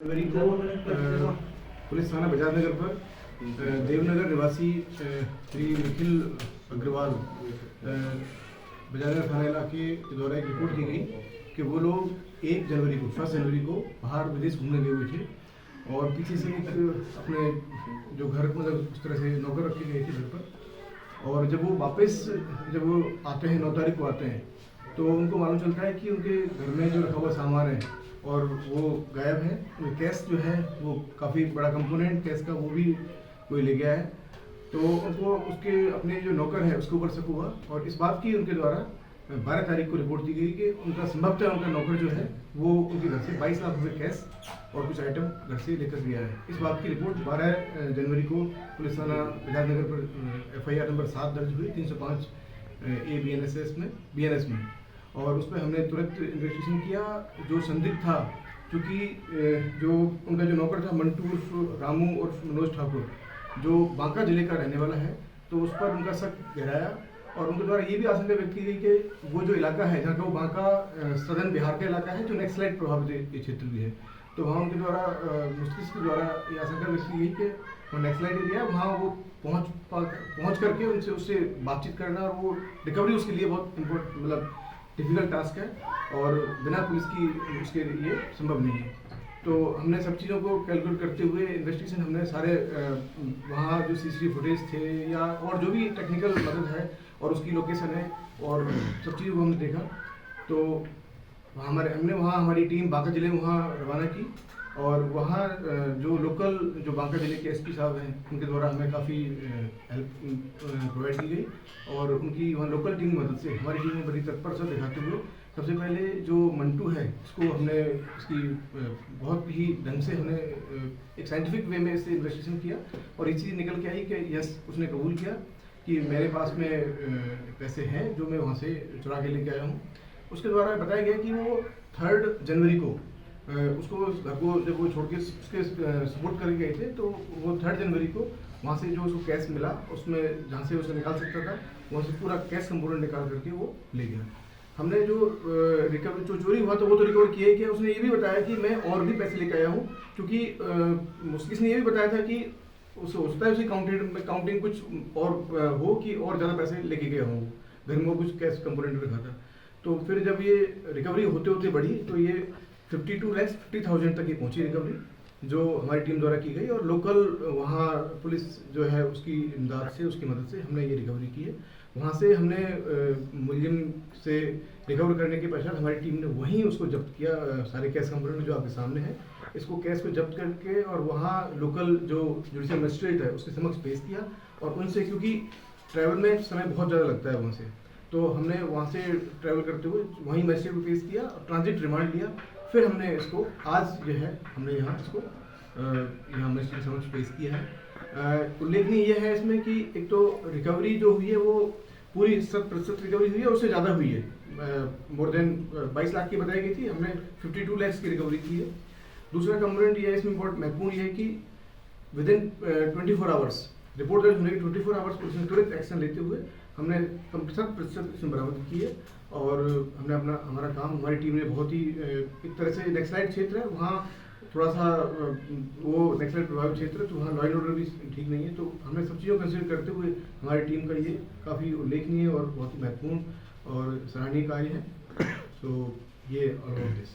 जनवरी को पुलिस थाना बजाज नगर पर देवनगर निवासी श्री निखिल अग्रवाल बजाज नगर थाना इलाके के द्वारा एक रिपोर्ट दी गई कि वो लोग 1 जनवरी को बाहर विदेश घूमने गए हुए थे और पीछे से एक अपने जो घर मतलब उस तरह से नौकर रखे गए थे घर पर। और जब वो आते हैं 9 तारीख को आते हैं तो उनको मालूम चलता है कि उनके घर में जो रखा हुआ सामान है और वो गायब है। कैश जो है वो काफ़ी बड़ा कंपोनेंट कैश का वो भी कोई ले गया है। तो उनको उसके अपने जो नौकर है उसके ऊपर शक हुआ और इस बात की उनके द्वारा 12 तारीख को रिपोर्ट दी गई कि उनका संभवतः उनका नौकर जो है वो उनके घर से 22 लाख रुपये कैश और कुछ आइटम घर से लेकर गया है। इस बात की रिपोर्ट 12 जनवरी को पुलिस थाना बजाज नगर पर FIR नंबर 7 दर्ज हुई 305 A BNS में और उस पर हमने तुरंत इन्वेस्टिगेशन किया। जो संदिग्ध था क्योंकि जो उनका जो नौकर था मंटू उर्फ रामू उर्फ मनोज ठाकुर जो बांका जिले का रहने वाला है, तो उस पर उनका शक गहराया और उनके द्वारा ये भी आशंका व्यक्त की गई कि वो जो इलाका है जहाँ का वो बांका सदर्न बिहार का इलाका है जो नक्सलाइट प्रभावित ये क्षेत्र भी है, तो वहाँ उनके द्वारा मुस्तकिल के द्वारा ये आशंका व्यक्त की गई कि वो नक्सलाइट एरिया वहाँ वो पहुँच करके उससे बातचीत करना और वो रिकवरी उसके लिए बहुत इम्पोर्टेंट मतलब डिफिकल्ट टास्क है और बिना पुलिस की उसके लिए संभव नहीं है। तो हमने सब चीज़ों को कैलकुलेट करते हुए इन्वेस्टिगेशन हमने सारे वहाँ जो CCTV फुटेज थे या और जो भी टेक्निकल मदद है और उसकी लोकेशन है और सब चीज़ों को हमने देखा। तो हमने वहाँ हमारी टीम बांका जिले में वहाँ रवाना की और वहाँ जो लोकल जो बांका जिले के SP साहब हैं उनके द्वारा हमें काफ़ी हेल्प प्रोवाइड की गई और उनकी वहाँ लोकल टीम की मदद से हमारी टीम में बड़ी तत्परता दिखाते हुए सबसे पहले जो मंटू है इसको हमने इसकी बहुत ही ढंग से हमने एक साइंटिफिक वे में इससे इन्वेस्टिगेशन किया और ये चीज़ निकल के आई कि यस उसने कबूल किया कि मेरे पास में पैसे हैं जो मैं वहाँ से चुरा के लेके आया हूँ। उसके द्वारा बताया गया कि वो 3 जनवरी को उसको घर को जब वो छोड़ के उसके सपोर्ट करके गए थे तो वो 3 जनवरी को वहाँ से जो उसको कैश मिला उसमें जहाँ से उसे निकाल सकता था वहाँ से पूरा कैश कंपोनेंट निकाल करके वो ले गया। हमने जो रिकवर जो चोरी हुआ तो वो तो रिकवर किया ही किया। उसने ये भी बताया कि मैं और भी पैसे लेकर आया हूँ क्योंकि उसने ये भी बताया था कि उसे होता है उसकी काउंटिंग कुछ और हो कि और ज़्यादा पैसे लेके गया हूँ घर में कुछ कैश कंपोनेंट रखा था। तो फिर जब ये रिकवरी होते होते बढ़ी तो ये 52,50,000 तक ही पहुंची रिकवरी जो हमारी टीम द्वारा की गई और लोकल वहाँ पुलिस जो है उसकी इमदाद से उसकी मदद से हमने ये रिकवरी की है। वहाँ से हमने मुलजिम से रिकवर करने के पश्चात हमारी टीम ने वहीं उसको जब्त किया सारे कैश कंपोनेंट जो आपके सामने है इसको कैश को जब्त करके और वहाँ लोकल जो जुडिशियल मजिस्ट्रेट है उसके समक्ष पेश किया और उनसे क्योंकि ट्रैवल में समय बहुत ज़्यादा लगता है वहाँ से, तो हमने वहाँ से ट्रैवल करते हुए वहीं मजिस्ट्रेट को पेश किया और ट्रांजिट रिमांड लिया। फिर हमने इसको आज जो है हमने यहाँ इसको यहाँ मजिस्ट्रेट समक्ष पेश किया है। उल्लेखनीय यह है इसमें कि एक तो रिकवरी जो हुई है वो पूरी 100% रिकवरी हुई है, उससे ज़्यादा हुई है। मोर देन 22 लाख की बताई गई थी, हमने 52 लाख की रिकवरी की है। दूसरा कंपोनेंट ये है इसमें बहुत महत्वपूर्ण ये है कि विदिन 24 आवर्स रिपोर्ट दर्ज होने के 24 आवर्स पुलिस ने तुरंत एक्शन लेते हुए हमने 100% इसमें बरामद की है और हमने हमारा काम हमारी टीम ने बहुत ही एक तरह से नक्सलाइट क्षेत्र है वहाँ थोड़ा सा वो नक्सलाइट प्रभावित क्षेत्र है तो वहाँ लॉ एंड ऑर्डर भी ठीक नहीं है, तो हमने सब चीज़ों को कंसिडर करते हुए हमारी टीम का ये काफ़ी उल्लेखनीय और बहुत ही महत्वपूर्ण और सराहनीय कार्य है। सो ये ऑल ओवर दिस।